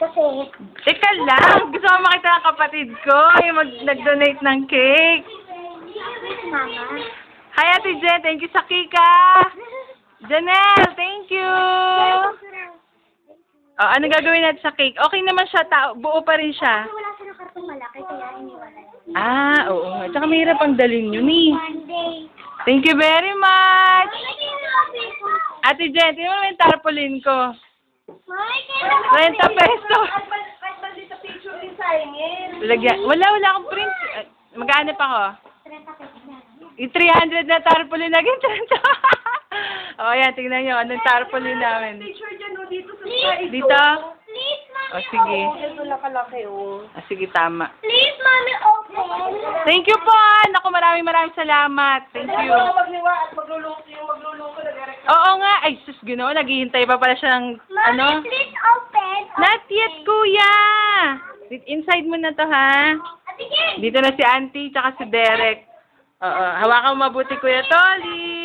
kasi. Teka lang, gusto ko makita ng kapatid ko, yung nag-donate ng cake. Mama. Hi, Ate Jen, thank you sa cake, ah. Janelle, thank you. Oh, ano gagawin natin sa cake? Okay naman siya, buo pa rin siya. Kasi wala siya ng kartong malaki, kaya iniwalay. Ah, oo nga. Tsaka mahirap ang dalhin yun, eh. Monday. Thank you very much. Ate Jen, tingnan mo yung tarpaulin ko. 30 pesos. Lagyan. Wala akong print. Maghanap ako. Yung 300 na tarpaulin naging 30. O, yan. Tingnan nyo. Anong tarpaulin namin? Picture dyan, no, dito sa side. Dito? Please, Mommy, O, sige. Ito nakalaki, oh. O, sige, tama. Please, Mommy, open. Thank you po. Naku, maraming salamat. Thank you. Magniwa at magluluto nag-direct. Oo nga. Ay, sus, Ginoo. Naghihintay pa pala siya ng, ano? Mommy, please open. Not yet, kuya. Inside mo na to, ha? Atigin. Dito na si Auntie, tsaka si Derek. Oo. Hawakan mo mabuti, Kuya Tolly.